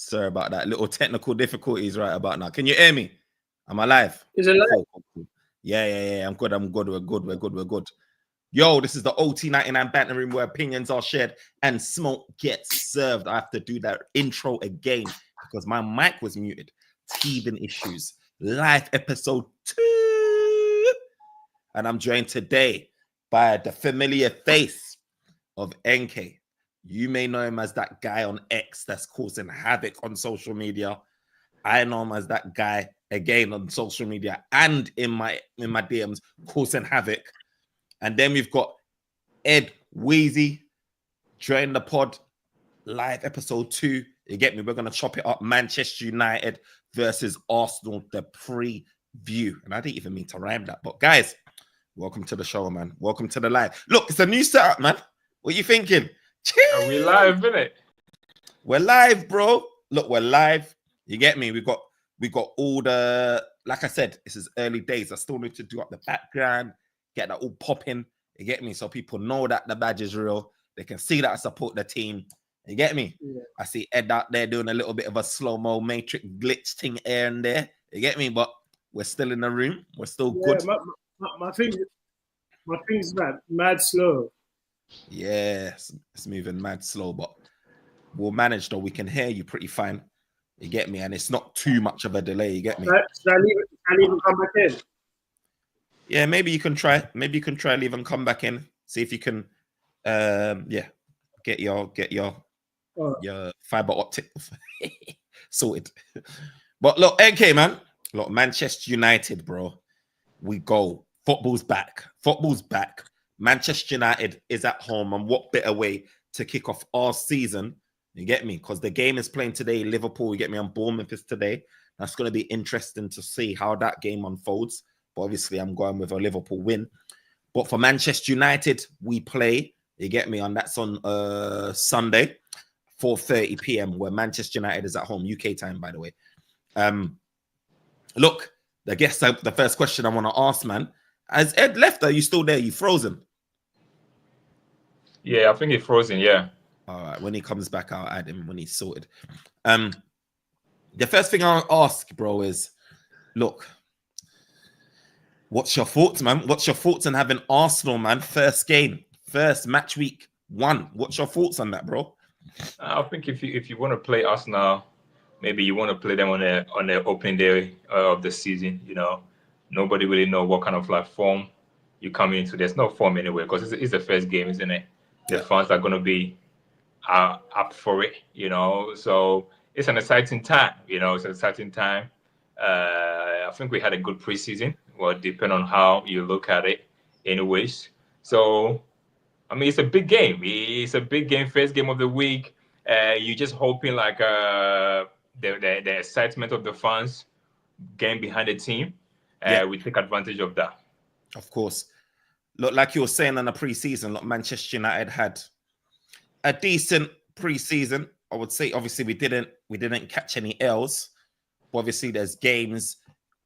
Sorry about that. Little technical difficulties right about now. Can you hear me? Am I live? Is it live? Cool. Yeah. I'm good. We're good. Yo, this is the OT99 Banter Room where opinions are shared and smoke gets served. I have to do that intro again because my mic was muted. Teething issues. Live episode 2. And I'm joined today by the familiar face of NK. You may know him as that guy on X that's causing havoc on social media. I know him as that guy again on social media and in my DMs causing havoc. And then we've got Ed Wheezy join the pod, live episode 2. You get me? We're gonna chop it up. Manchester United versus Arsenal, the preview. And I didn't even mean to rhyme that, but guys, welcome to the show, man. Welcome to the live. Look, it's a new setup, man. What are you thinking? Are we live, innit? We're live, bro. Look, we're live. You get me? We got all the, like I said, this is early days. I still need to do up the background, get that all popping. You get me? So people know that the badge is real. They can see that I support the team. You get me? Yeah. I see Ed out there doing a little bit of a slow-mo matrix glitch thing here and there. You get me? But we're still in the room. We're still good. My thing's mad slow. Yeah, it's moving mad slow, but we'll manage though. We can hear you pretty fine. You get me? And it's not too much of a delay. You get me? Should I leave and come back in? Yeah, maybe you can try. Maybe you can try leave and come back in. See if you can get your fiber optic sorted. But look, NK man, look, Manchester United, bro. We go. Football's back. Manchester United is at home, and what better way to kick off our season? You get me? Because the game is playing today. Liverpool, you get me? On Bournemouth is today. That's going to be interesting to see how that game unfolds. But obviously, I'm going with a Liverpool win. But for Manchester United, we play. You get me? And that's on Sunday, 4:30 p.m. where Manchester United is at home, UK time, by the way. Look, I guess the first question I want to ask, man. Has Ed left? Are you still there? You frozen? Yeah, I think he's frozen, yeah. All right, when he comes back, I'll add him when he's sorted. The first thing I'll ask, bro, is, look, what's your thoughts, man? What's your thoughts on having Arsenal, man? First game, first match week 1. What's your thoughts on that, bro? I think if you want to play Arsenal, maybe you want to play them on the opening day of the season. You know, nobody really know what kind of like form you come into. There's no form anyway because it's the first game, isn't it? The fans are going to be up for it, you know. So it's an exciting time, you know. It's an exciting time. I think we had a good preseason. Well, depending on how you look at it, anyways. So, I mean, it's a big game. It's a big game, first game of the week. You're just hoping like the excitement of the fans getting behind the team. We take advantage of that. Of course. Look, like you were saying on the preseason, look, Manchester United had a decent preseason. I would say, obviously, we didn't catch any L's. But obviously, there's games,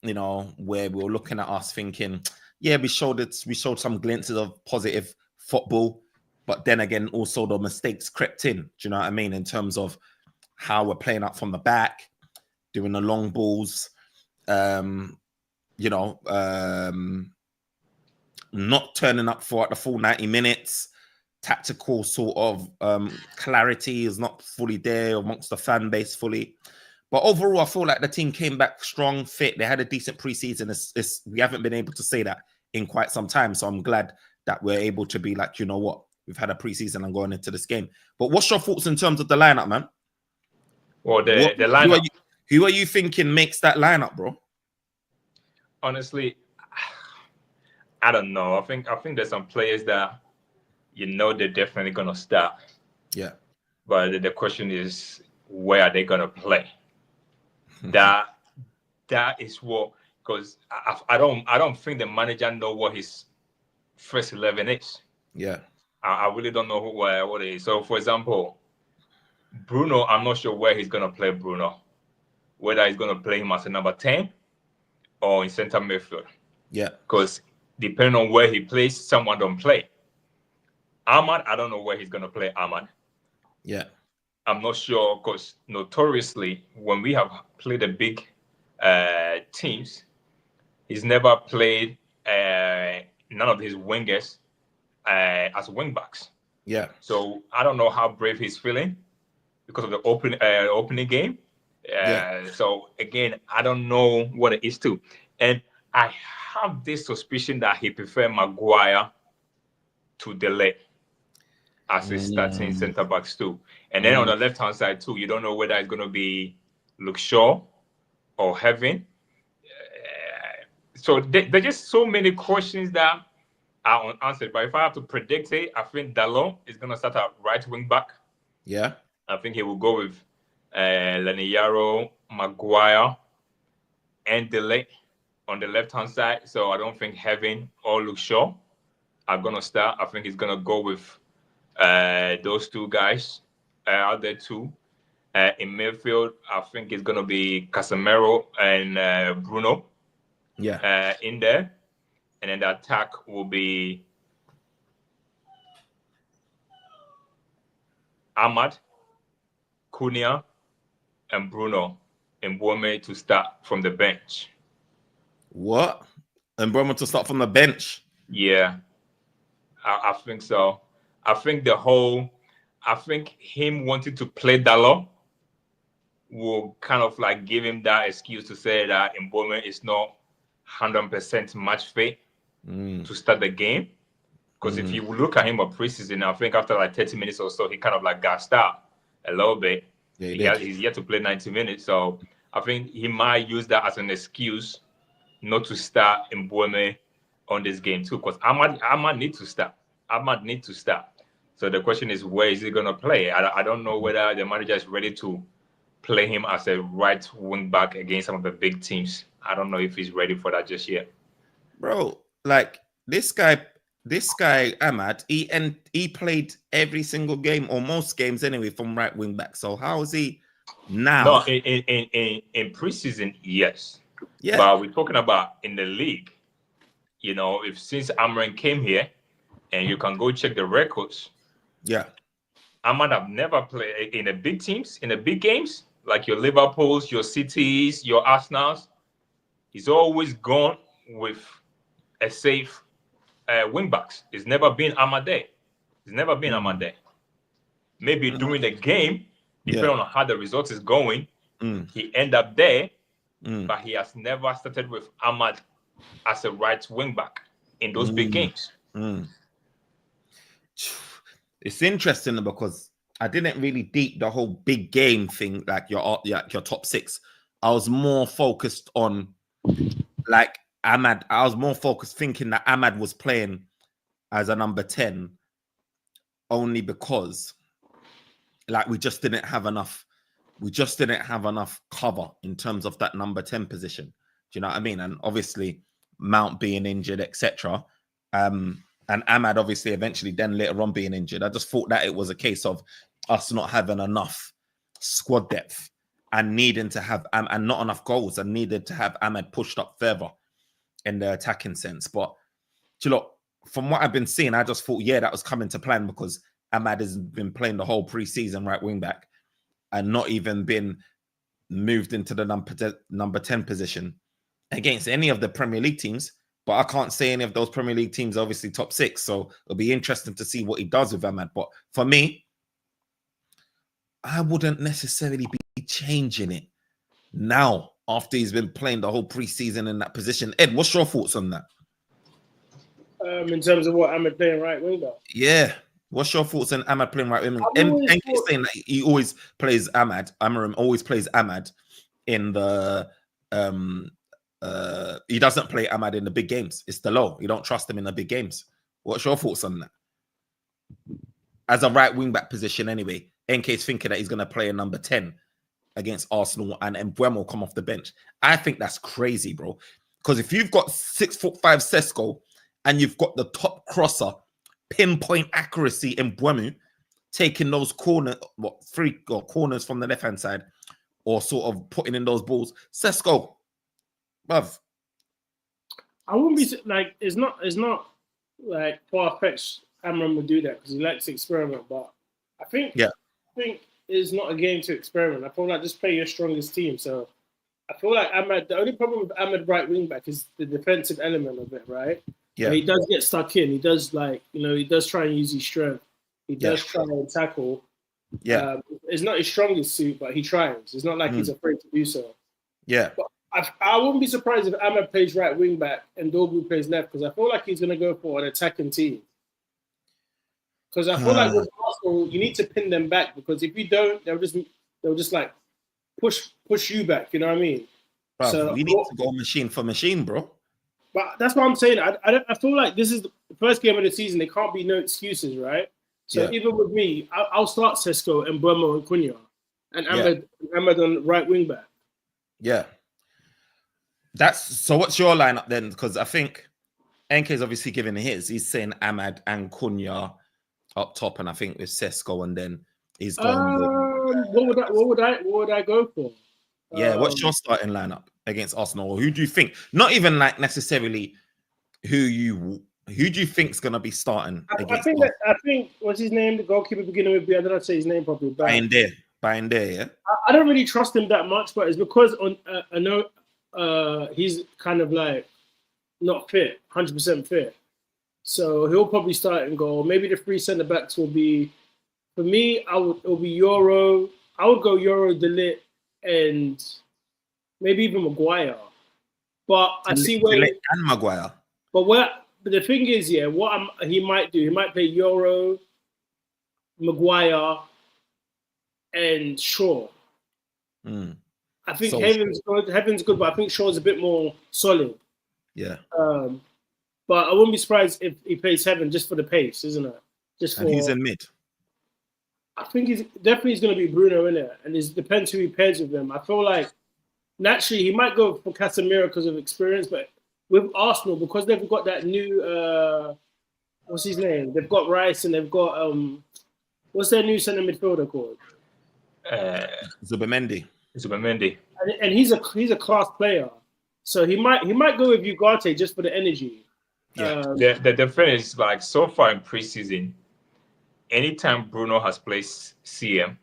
you know, where we were looking at us thinking, yeah, we showed some glimpses of positive football. But then again, also the mistakes crept in. Do you know what I mean? In terms of how we're playing up from the back, doing the long balls, not turning up for the full 90 minutes. Tactical sort of clarity is not fully there amongst the fan base fully. But overall, I feel like the team came back strong, fit. They had a decent preseason. We haven't been able to say that in quite some time. So I'm glad that we're able to be like, you know what? We've had a preseason and going into this game. But what's your thoughts in terms of the lineup, man? Well, the lineup. Who are you thinking makes that lineup, bro? Honestly, I don't know. I think there's some players that you know they're definitely gonna start. Yeah. But the question is, where are they gonna play? that is what, because I don't think the manager know what his first 11 is. Yeah. I really don't know what it is. So, for example, Bruno, I'm not sure where he's gonna play Bruno. Whether he's gonna play him as a number 10 or in center midfield. Yeah. Because depending on where he plays, someone don't play. Ahmad, I don't know where he's going to play Ahmad. Yeah. I'm not sure because notoriously when we have played the big teams, he's never played none of his wingers as wing backs. Yeah. So I don't know how brave he's feeling because of the opening game. So again, I don't know what it is too, and I have this suspicion that he prefer Maguire to Delay as his starting centre backs too. And then on the left hand side too, you don't know whether it's going to be Luke Shaw or Heaven. So there's just so many questions that are unanswered. But if I have to predict it, I think Dalot is going to start at right wing back. Yeah. I think he will go with Leniero, Maguire, and Delay on the left hand side. So I don't think Heaven or Luke Shaw are going to start. I think he's going to go with those two guys out there too. In midfield, I think it's going to be Casemiro and Bruno. Yeah. In there, and then the attack will be Ahmad, Cunha, and Bruno Mbeumo to start from the bench. What? And Mbeumo to start from the bench? Yeah, I think so. I think him wanting to play Dalot will kind of like give him that excuse to say that Mbeumo is not 100% match fit to start the game. Because if you look at him at preseason, I think after like 30 minutes or so, he kind of like gassed out a little bit. Yeah, he's yet to play 90 minutes. So I think he might use that as an excuse not to start Mbeumo on this game too. Because Ahmad needs to start. Ahmad needs to start. So the question is, where is he going to play? I don't know whether the manager is ready to play him as a right wing back against some of the big teams. I don't know if he's ready for that just yet. Bro, like this guy Ahmad, he played every single game or most games anyway from right wing back. So how is he now? No, in preseason, yes. Yeah. But we're talking about in the league. You know, if since Amran came here, and you can go check the records. Yeah. Ahmad have never played in the big teams, in the big games, like your Liverpools, your Cities, your Arsenals. He's always gone with a safe wing backs. It's never been Ahmad there. It's never been Ahmad there. Maybe during the game, depending on how the result is going, he end up there, but he has never started with Ahmad as a right wing back in those big games. It's interesting because I didn't really deep the whole big game thing, like your top six. I was more focused on like Ahmad. I was more focused thinking that Ahmad was playing as a number 10 only because like we just didn't have enough cover in terms of that number 10 position. Do you know what I mean? And obviously Mount being injured, etc. And Ahmad obviously eventually then later on being injured. I just thought that it was a case of us not having enough squad depth and needing to have and not enough goals and needed to have Ahmad pushed up further in the attacking sense. But you know, from what I've been seeing, I just thought, that was coming to plan because Ahmad has been playing the whole preseason right wing back and not even been moved into the number 10 position against any of the Premier League teams. But I can't say any of those Premier League teams are obviously top 6. So it'll be interesting to see what he does with Ahmad. But for me, I wouldn't necessarily be changing it now after he's been playing the whole preseason in that position. Ed, what's your thoughts on that? In terms of what Ahmad playing right winger? Yeah. What's your thoughts on Ahmad playing right winger? And saying that he always plays Ahmad. Amarim always plays Ahmad in the he doesn't play Ahmad in the big games. It's the low. You don't trust him in the big games. What's your thoughts on that? As a right wing back position anyway, NK's thinking that he's going to play a number 10 against Arsenal and Mbeumo come off the bench. I think that's crazy, bro. Because if you've got 6'5" Sesko and you've got the top crosser, pinpoint accuracy in Mbeumo, taking those corners from the left-hand side or sort of putting in those balls, Sesko, bruv. I wouldn't be like, it's not like far-fetched Amram would do that because he likes to experiment, but I think is not a game to experiment. I feel like just play your strongest team. So I feel like the only problem with Ahmed right wing back is the defensive element of it, right? Yeah. But he does get stuck in. He does he does try and use his strength. He does try and tackle. Yeah. It's not his strongest suit, but he tries. It's not like he's afraid to do so. Yeah. But I wouldn't be surprised if Ahmed plays right wing back and Dogu plays left, because I feel like he's going to go for an attacking team. Because I feel like with Arsenal, you need to pin them back, because if you don't, they'll just like push you back. You know what I mean? Bro, so we need to go machine for machine, bro. But that's what I'm saying. I feel like this is the first game of the season. There can't be no excuses, right? So even with me, I'll start Sesko and Burmo and Cunha, and Ahmed on right wing back. Yeah. So what's your lineup then? Because I think NK is obviously giving his. He's saying Ahmed and Cunha up top, and I think with Sesko, and then he's going with, what would I go for? Yeah, what's your starting lineup against Arsenal? Or who do you think? Not even like necessarily who do you think is gonna be starting against Arsenal? I think what's his name? The goalkeeper beginning with B. I don't know how to say his name properly. Buying there, yeah. I don't really trust him that much, but it's because I know he's kind of like not fit, 100% fit. So he'll probably start and goal. Maybe the three centre backs will be, for me, it'll be Euro. I would go Euro, De Ligt, and maybe even Maguire. But I see where and Maguire. But the thing is, he might do. He might play Euro, Maguire, and Shaw. I think Heaven's good, but I think Shaw's a bit more solid. Yeah. But I wouldn't be surprised if he plays Heaven just for the pace, isn't it? And he's in mid. I think he's going to be Bruno in it, and it depends who he pairs with him. I feel like naturally he might go for Casemiro because of experience, but with Arsenal, because they've got that new what's his name? They've got Rice and they've got what's their new centre midfielder called? Zubimendi. And he's a class player, so he might go with Ugarte just for the energy. Yeah. The difference is, like, so far in preseason, anytime Bruno has played CM,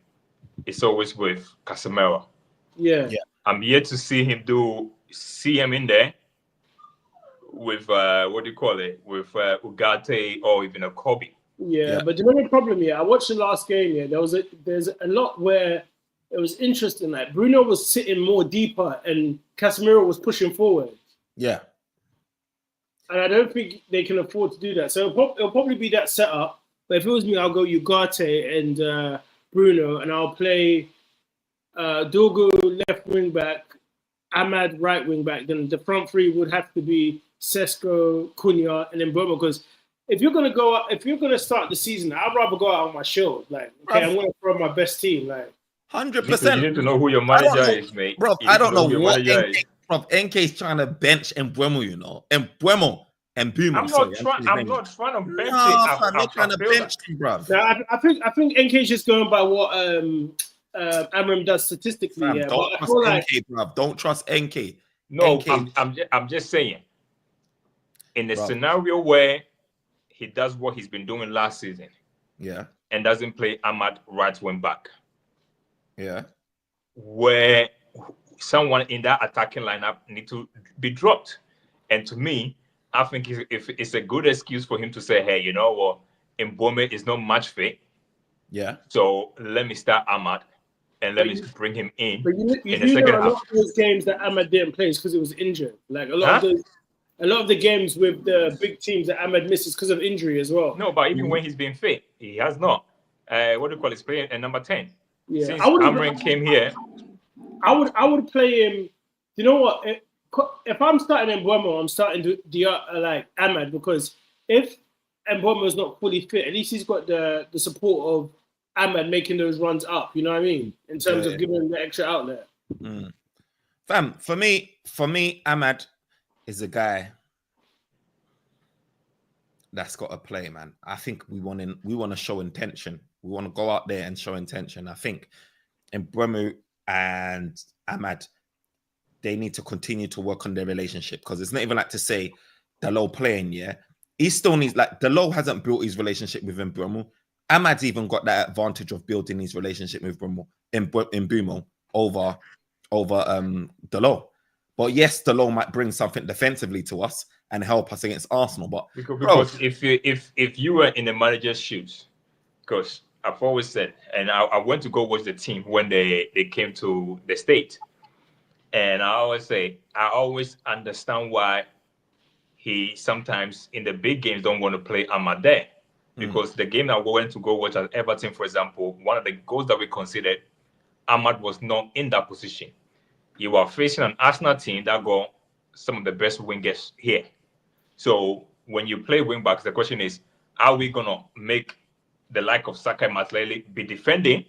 it's always with Casemiro. Yeah. I'm yet to see him do CM in there with what do you call it? With Ugarte or even a Kobe. Yeah, but do you know the problem here? I watched the last game. Yeah, there's a lot where it was interesting. Like Bruno was sitting more deeper and Casemiro was pushing forward. Yeah. And I don't think they can afford to do that. So it'll probably be that setup. But if it was me, I'll go Ugarte and Bruno, and I'll play Dogu left wing back, Ahmad right wing back. Then the front three would have to be Sesko, Cunha, and then Burma. Because if you're gonna start the season, I'd rather go out on my shield. Like, okay, I'm gonna throw my best team. Like 100%. You need to know who your manager is, mate. Bro, I don't know what NK is trying to bench Mbeumo, you know. Mbeumo. And Boomer, I'm not trying to bench I'm not trying to bench him, bro. No, I think NK is just going by what Amram does statistically. Fam, yeah, don't trust NK, bro. Don't trust NK. No, NK. I'm just saying. In the scenario where he does what he's been doing last season, and doesn't play Ahmad right wing back, where someone in that attacking lineup need to be dropped, and to me, I think if it's a good excuse for him to say, hey, you know what, Mbeumo is not match fit. Yeah. So let me start Ahmad and let me bring him in. But in the second half. A lot of those games that Ahmad didn't play is because he was injured. Like a lot of the games with the big teams that Ahmad misses because of injury as well. No, but even when he's been fit, he has not. What do you call it? Playing at number 10. Yeah. Since Amrin came here, I would play him. You know what? If I'm starting Mbeumo, I'm starting like Ahmad, because if Mbeumo is not fully fit, at least he's got the support of Ahmad making those runs up. You know what I mean? In terms of giving him the extra outlet. Fam, for me, Ahmad is a guy that's got to play, man. I think we want to show intention. We want to go out there and show intention. I think Mbeumo and Ahmad, they need to continue to work on their relationship, because it's not even like to say Dalot playing, he still needs, like, Dalot hasn't built his relationship with Mbeumo. Ahmad's even got that advantage of building his relationship with Mbumo over Delo. But yes, Delo might bring something defensively to us and help us against Arsenal. But because if you were in the manager's shoes, because I've always said, and I went to go watch the team when they came to the state, and I always say I always understand why he sometimes in the big games don't want to play Ahmad there, because the game that we went to go watch at Everton, for example, one of the goals that we considered, Ahmad was not in that position. You are facing an Arsenal team that got some of the best wingers here. So when you play wing backs, the question is, are we gonna make the like of Saka and Martinelli be defending,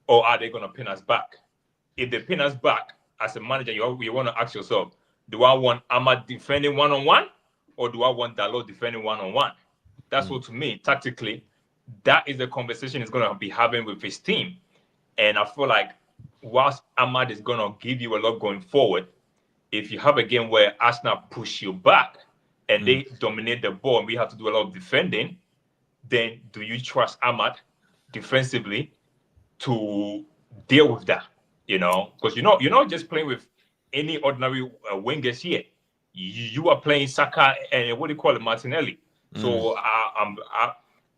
or are they gonna pin us back? If they pin us back, as a manager, you want to ask yourself, do I want Ahmad defending one-on-one, or do I want Dalot defending one-on-one? That's what, to me, tactically, that is the conversation he's going to be having with his team. And I feel like whilst Ahmad is going to give you a lot going forward, if you have a game where Arsenal push you back and they dominate the ball and we have to do a lot of defending, then do you trust Ahmad defensively to deal with that? You know, because you're not just playing with any ordinary wingers here. You are playing Saka and what do you call it, Martinelli. So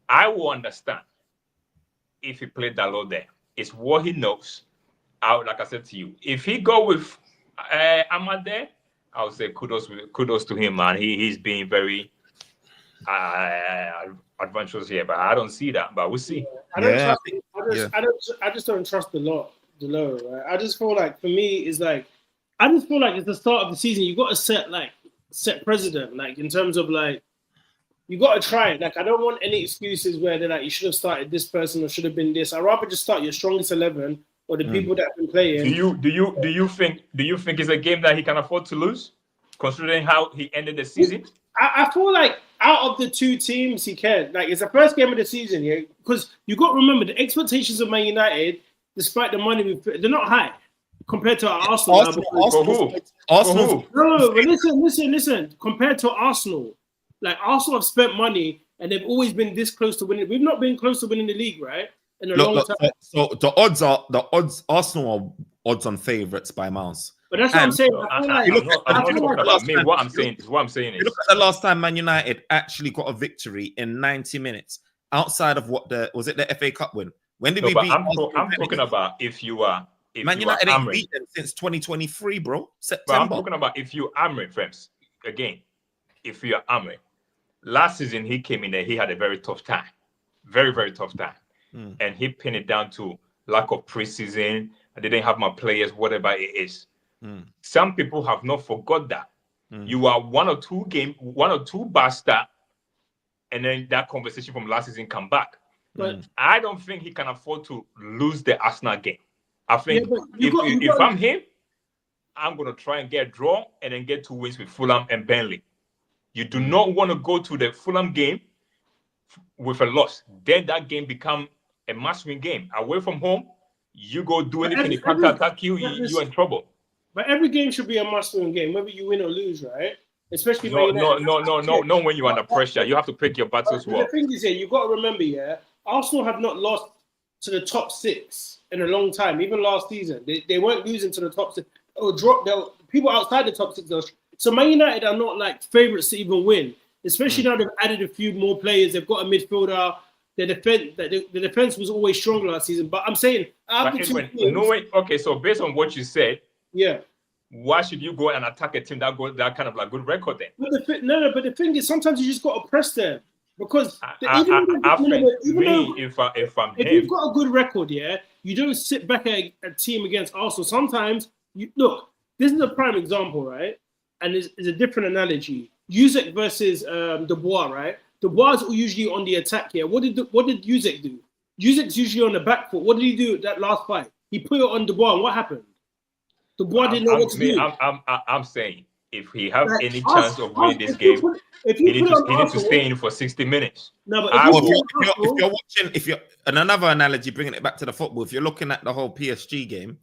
I will understand if he played Dalot there. It's what he knows. Like I said to you, if he go with Ahmad there, I would say kudos to him, man. He's being very adventurous here, but I don't see that. But we'll see. I just don't trust the lot. Right? I just feel like for me it's like it's the start of the season. You got to set precedent, like in terms of like you got to try it. Like I don't want any excuses where they're like you should have started this person or should have been this. I'd rather just start your strongest 11 or the people that have been playing. Do you think it's a game that he can afford to lose, considering how he ended the season? I feel like out of the two teams he can. Like it's the first game of the season, yeah. Because you got to remember the expectations of Man United, despite the money they're not high compared to Arsenal. Arsenal. No, but listen. Compared to Arsenal, like Arsenal have spent money and they've always been this close to winning. We've not been close to winning the league, right? In a long time. So the odds. Arsenal are odds-on favourites by miles. But that's what I'm saying. I'm not talking about me. What I'm saying is, you look at the last time Man United actually got a victory in 90 minutes outside of was it the FA Cup win? When did we beat? I'm talking about if you are. Man United ain't beaten since 2023, bro. September. But I'm talking about if you Amri, friends. Again, if you're Amri, last season he came in there, he had a very tough time. Very, very tough time. And he pinned it down to lack of preseason. I didn't have my players, whatever it is. Some people have not forgot that. You are one or two basta, and then that conversation from last season come back. But I don't think he can afford to lose the Arsenal game. I think if I'm him, I'm going to try and get a draw and then get 2 wins with Fulham and Burnley. You do not want to go to the Fulham game with a loss. Then that game become a must-win game. Away from home, you go do anything, they can't attack you, you're in trouble. But every game should be a must-win game, whether you win or lose, right? Especially no, when you're under pressure. You have to pick your battles well. The thing is, you got to remember, Arsenal have not lost to the top 6 in a long time. Even last season, they weren't losing to the top 6 or drop. People outside the top 6. So Man United are not like favourites to even win. Especially now they've added a few more players. They've got a midfielder. The defense was always strong last season. But I'm saying, okay. So based on what you said, yeah, why should you go and attack a team that kind of like good record then? But the thing is, sometimes you just got to press them. Because if you've got a good record, you don't sit back at a team against Arsenal. Sometimes look. This is a prime example, right? And it's a different analogy. Uzek versus Dubois, right? Dubois is usually on the attack here. What did Uzek do? Uzek's usually on the back foot. What did he do that last fight? He put it on Dubois, and what happened? Dubois didn't know what to do. I'm saying if he have any chance of winning this game, he needs to stay in for 60 minutes. No, but if you're and another analogy, bringing it back to the football, if you're looking at the whole PSG game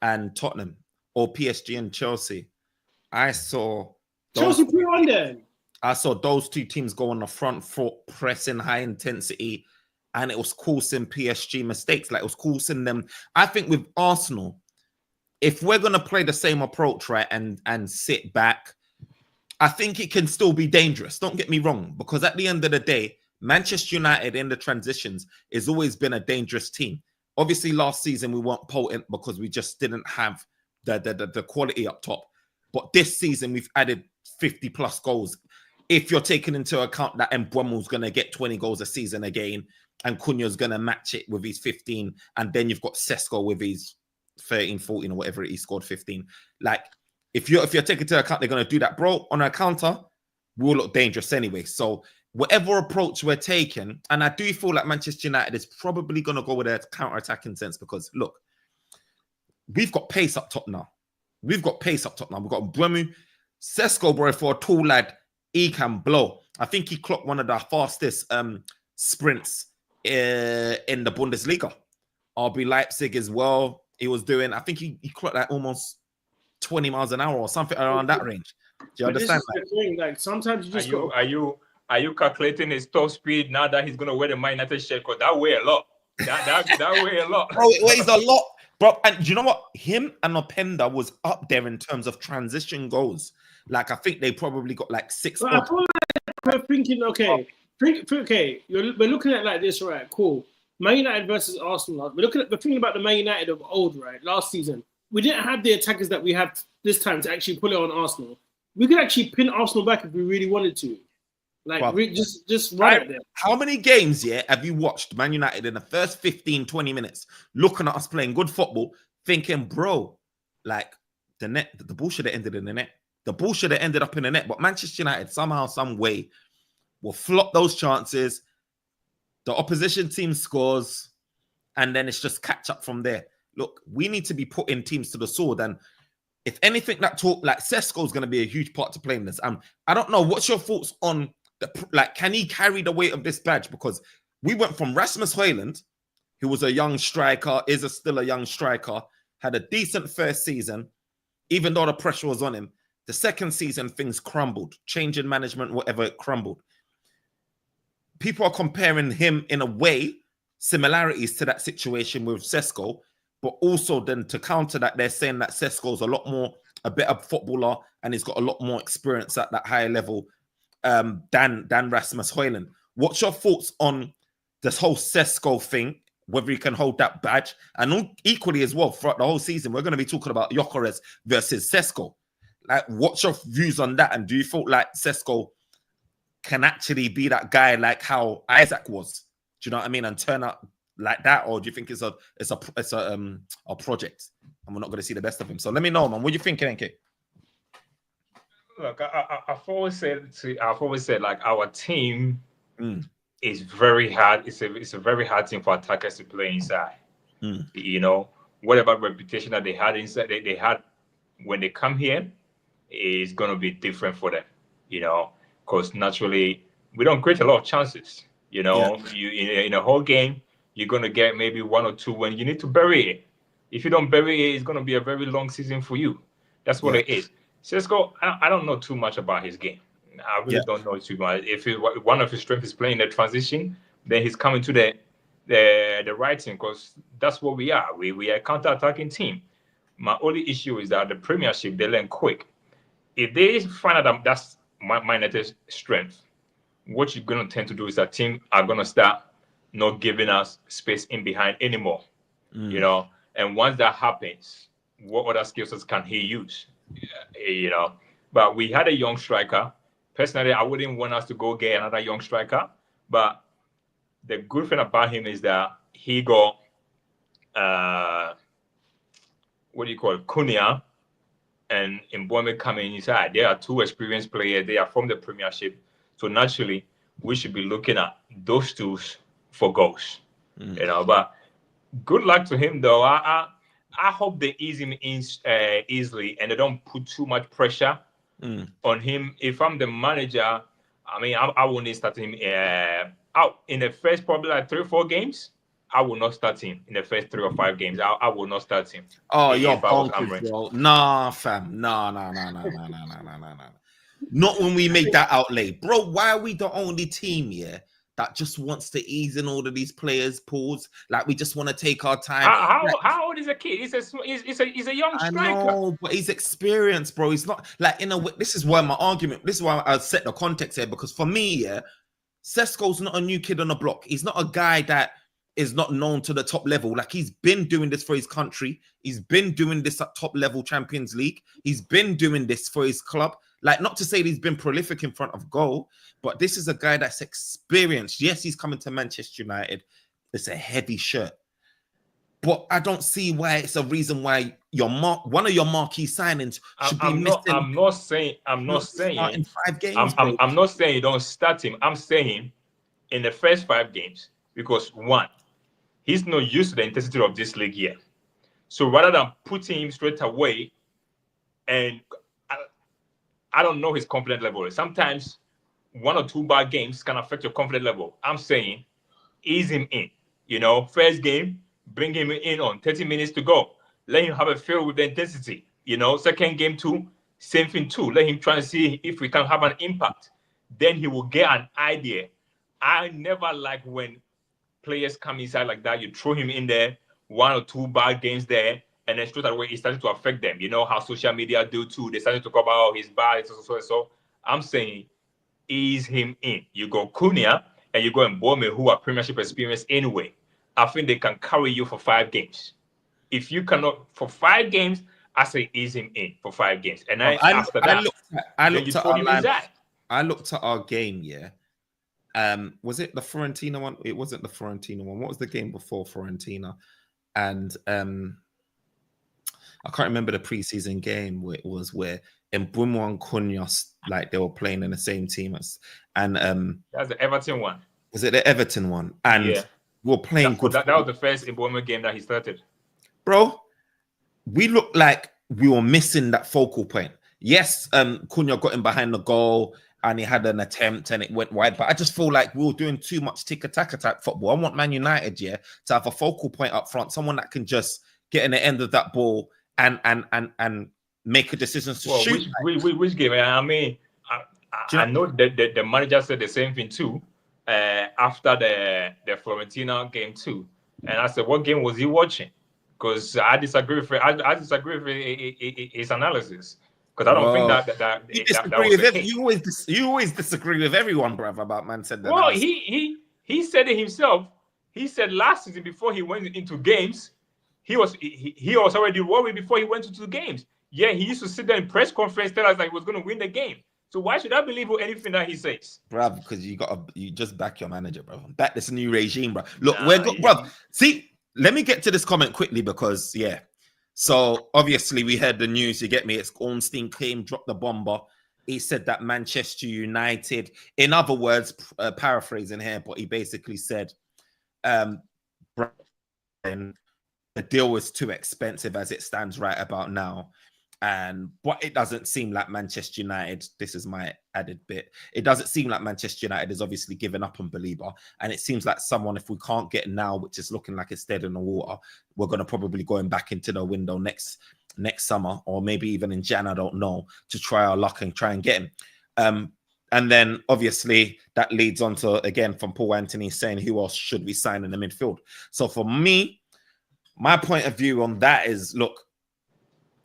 and Tottenham or PSG and Chelsea, I saw Chelsea put on there. I saw those two teams go on the front foot, pressing high intensity, and it was causing PSG mistakes. Like, it was causing them. I think with Arsenal, if we're going to play the same approach, right, and sit back, I think it can still be dangerous. Don't get me wrong, because at the end of the day, Manchester United in the transitions has always been a dangerous team. Obviously, last season we weren't potent because we just didn't have the quality up top. But this season we've added 50 plus goals. If you're taking into account that Mbeumo's going to get 20 goals a season again, and Cunha's going to match it with his 15, and then you've got Sesko with his 13, 14, or whatever he scored 15. Like, if you're taking into account they're going to do that, bro, on a counter, we'll look dangerous anyway. So whatever approach we're taking, and I do feel like Manchester United is probably going to go with a counter-attacking sense, because look, we've got pace up top now. We've got Mbeumo, Sesko, bro, for a tall lad, he can blow. I think he clocked one of the fastest sprints in the Bundesliga. RB Leipzig as well. He was doing, I think he clocked like almost 20 miles an hour or something around that range. Do you understand that? The thing, like, sometimes you just are you calculating his top speed now that he's gonna wear the Man United shirt? Because that weigh a lot. That weigh a lot. Bro, it weighs a lot, bro. And do you know what? Him and Openda was up there in terms of transition goals. Like, I think they probably got like 6. I feel like we're thinking, okay, we're looking at like this, right? Cool. Man United versus Arsenal. We're thinking about the Man United of old, right? Last season, we didn't have the attackers that we have this time to actually pull it on Arsenal. We could actually pin Arsenal back if we really wanted to. Like, just run it there. How many games, have you watched Man United in the first 15, 20 minutes, looking at us playing good football, thinking, bro, like, the ball should have ended in the net. The ball should have ended up in the net. But Manchester United, somehow, some way, will flop those chances. The opposition team scores, and then it's just catch up from there. Look, we need to be putting teams to the sword. And if anything, Sesko is going to be a huge part to play in this. I don't know. What's your thoughts on can he carry the weight of this badge? Because we went from Rasmus Højlund, who was a young striker, still a young striker, had a decent first season, even though the pressure was on him. The second season, things crumbled. Change in management, whatever, it crumbled. People are comparing him in a way, similarities to that situation with Sesko, but also then to counter that, they're saying that Sesko's a better footballer, and he's got a lot more experience at that higher level than Rasmus Højlund. What's your thoughts on this whole Sesko thing, whether he can hold that badge? And equally as well, throughout the whole season, we're going to be talking about Gyökeres versus Sesko. Like, what's your views on that? And do you feel like Sesko can actually be that guy like how Isaac was? Do you know what I mean? And turn out like that, or do you think it's a project and we're not going to see the best of him? So let me know, man. What do you think, NK? Look, I've always said like our team is very hard. It's a very hard team for attackers to play inside. You know, whatever reputation that they had inside, they had when they come here, is going to be different for them. You know, because naturally we don't create a lot of chances. You know, you in a whole game, you're going to get maybe 1 or 2 when you need to bury it. If you don't bury it, it's going to be a very long season for you. That's what it is. Sesko, I don't know too much about his game. I really don't know too much. If one of his strengths is playing the transition, then he's coming to the right team, because that's what we are. We are a counter-attacking team. My only issue is that the Premiership, they learn quick. If they find out that that's my United's strength, what you're going to tend to do is that team are going to start not giving us space in behind anymore. You know, and once that happens, what other skill sets can he use? You know, but we had a young striker. Personally, I wouldn't want us to go get another young striker. But the good thing about him is that he got Cunha and Mbeumo coming inside. They are 2 experienced players. They are from the Premiership. So naturally, we should be looking at those 2 for goals. You know, but good luck to him, though. I hope they ease him in easily and they don't put too much pressure on him. If I'm the manager, I mean, I wouldn't start him out in the first probably like 3 or 4 games. I will not start him in the first 3 or 5 games. I will not start him. Oh, you're bonkers, bro. Nah, fam. Nah. Not when we make that outlay. Bro, why are we the only team, that just wants to ease in all of these players' pools. Like we just want to take our time. How old is a kid? He's a young I striker. know, but he's experienced, bro. He's not like in a way. This is why my argument. This is why I set the context here, because for me, yeah, Sesko's not a new kid on the block. He's not a guy that is not known to the top level. Like he's been doing this for his country. He's been doing this at top level Champions League. He's been doing this for his club. Like, not to say that he's been prolific in front of goal, but this is a guy that's experienced. Yes, he's coming to Manchester United. It's a heavy shirt. But I don't see why it's a reason why one of your marquee signings should be missing. I'm not saying in 5 games. I'm not saying you don't start him. I'm saying in the first 5 games, because one, he's not used to the intensity of this league yet. So rather than putting him straight away, and I don't know his confidence level. Sometimes 1 or 2 bad games can affect your confidence level. I'm saying ease him in. First game, bring him in on 30 minutes to go. Let him have a feel with the intensity. Second game too, same thing too. Let him try and see if we can have an impact. Then he will get an idea. I never like when players come inside like that. You throw him in there, 1 or 2 bad games there, and then straight away it started to affect them. You know how social media do too. They started to talk about his bad, so. I'm saying ease him in. You go Cunha and you go Mbome, who are Premiership experience anyway. I think they can carry you for 5 games. If you cannot, for 5 games, I say ease him in for 5 games. And after that, I looked at our game, yeah. Was it the Fiorentina one? It wasn't the Fiorentina one. What was the game before Fiorentina? And I can't remember the preseason game where it was where Mbeumo and Cunha, like they were playing in the same team as, and that's the Everton one. Was it the Everton one? And yeah, we were playing good. That was the first Mbeumo game that he started. Bro, we looked like we were missing that focal point. Yes, Cunha got him behind the goal and he had an attempt and it went wide, but I just feel like we were doing too much tick-a-taka type football. I want Man United, yeah, to have a focal point up front, someone that can just get in the end of that ball and make a decision to shoot. Which game? I mean, I know that the manager said the same thing too after the Fiorentina game too, and I said, what game was he watching? Because I disagree with his analysis. Because I don't think that was the case. You always disagree with everyone, brother, about Man City. Well, he said it himself. He said last season before he went into games, he was already worried before he went into the games. Yeah, he used to sit there in press conference tell us that he was going to win the game. So why should I believe anything that he says, bruv? Because you just back your manager, bro. Back this new regime, bro. Look, bruv. See, let me get to this comment quickly because yeah. So obviously we heard the news. You get me? It's Ornstein came, dropped the bomber. He said that Manchester United, in other words, paraphrasing here, but he basically said, the deal was too expensive as it stands right about now. But it doesn't seem like Manchester United, this is my added bit, it doesn't seem like Manchester United is obviously giving up on Belieber. And it seems like someone, if we can't get now, which is looking like it's dead in the water, we're going to probably going back into the window next summer, or maybe even in Jan, I don't know, to try our luck and try and get him. And then obviously that leads on to, again, from Paul Anthony saying, who else should we sign in the midfield? So for me, my point of view on that is, look,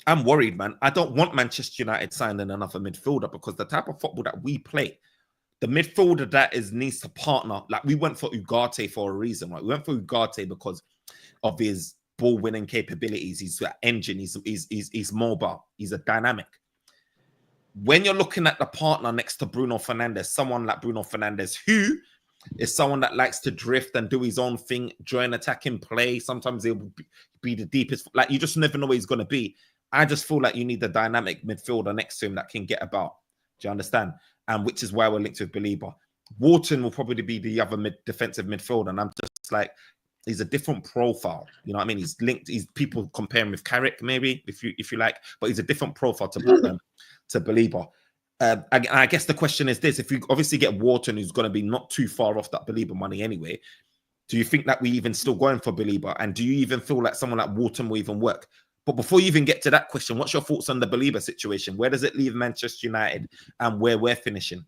I'm worried, man. I don't want Manchester United signing another midfielder because the type of football that we play, the midfielder that needs to partner. Like we went for Ugarte for a reason, right? We went for Ugarte because of his ball-winning capabilities. He's an engine. He's mobile. He's a dynamic. When you're looking at the partner next to Bruno Fernandes, someone like Bruno Fernandes, who is someone that likes to drift and do his own thing, join attacking play. Sometimes he'll be the deepest. Like you just never know where he's going to be. I just feel like you need the dynamic midfielder next to him that can get about. Do you understand? And which is why we're linked with Belieber. Wharton will probably be the other defensive midfielder. And I'm just like, he's a different profile. You know what I mean? He's linked. People compare him with Carrick, maybe, if you like. But he's a different profile to Belieber. I guess the question is this. If you obviously get Wharton, who's going to be not too far off that Belieber money anyway, do you think that we even still going for Belieber? And do you even feel like someone like Wharton will even work? But before you even get to that question, what's your thoughts on the Belieber situation? Where does it leave Manchester United and where we're finishing?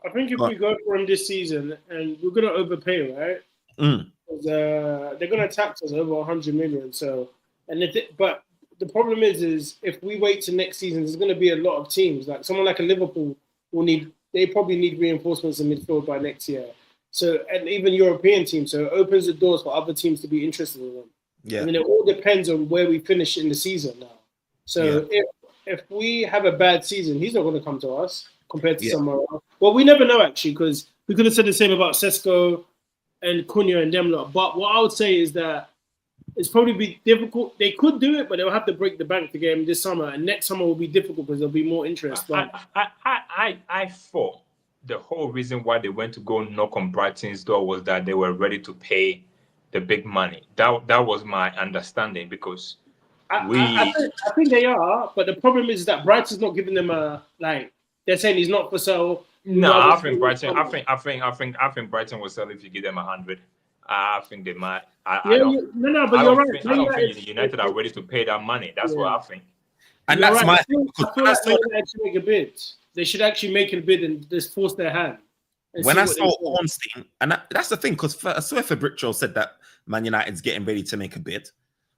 I think if we go for him this season, and we're gonna overpay, right? Mm. They're gonna tax us over 100 million. So, but the problem is if we wait to next season, there's gonna be a lot of teams. Like someone like a Liverpool they probably need reinforcements in midfield by next year. So, and even European teams. So it opens the doors for other teams to be interested in them. Yeah. I mean, it all depends on where we finish in the season now. So if we have a bad season, he's not going to come to us compared to somewhere else. Well, we never know actually, because we could have said the same about Sesko and Cunha and them lot. But what I would say is that it's probably be difficult. They could do it, but they'll have to break the bank to get him this summer, and next summer will be difficult because there'll be more interest. But I thought the whole reason why they went to go knock on Brighton's door was that they were ready to pay the big money. That was my understanding, because I think they are, but the problem is that Brighton's not giving them they're saying he's not for sale. No, I think Brighton. I think Brighton will sell if you give them 100. I think they might. But you're right. I don't think United are ready to pay that money. That's what I think. And that's right. my. I feel like they should actually make a bid. They should actually make a bid and just force their hand. When I saw Ornstein, and that's the thing, because I swear Fabrizio said that Man United's getting ready to make a bid.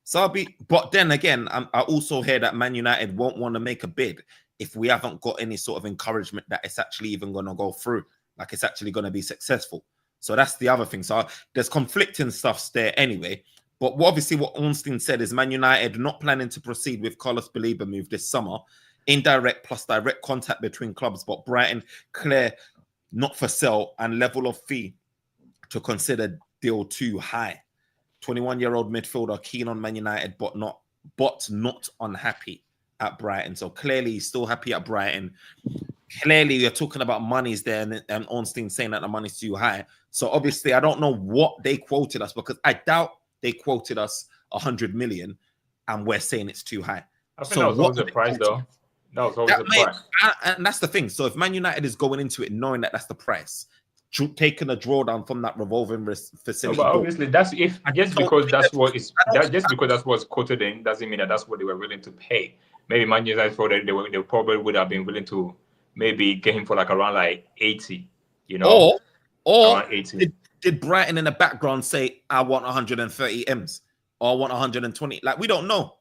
So but then again, I also hear that Man United won't want to make a bid if we haven't got any sort of encouragement that it's actually even going to go through, like it's actually going to be successful. So that's the other thing. So there's conflicting stuffs there anyway. But obviously what Ornstein said is Man United not planning to proceed with Carlos Baleba move this summer. Indirect plus direct contact between clubs, but Brighton clear not for sale and level of fee to consider deal too high. 21-year-old midfielder keen on Man United, but not unhappy at Brighton. So clearly he's still happy at Brighton. Clearly you're talking about money's there, and Ornstein saying that the money's too high. So obviously I don't know what they quoted us, because I doubt they quoted us 100 million and we're saying it's too high. I think that was always the price though. That was always the price. And that's the thing. So if Man United is going into it knowing that that's the price, taking a drawdown from that revolving facility. But obviously, just because that's what's quoted in doesn't mean that that's what they were willing to pay. Maybe Man United thought that they probably would have been willing to maybe get him for around 80, or around 80. Did Brighton in the background say, I want 130 M's or I want 120? We don't know.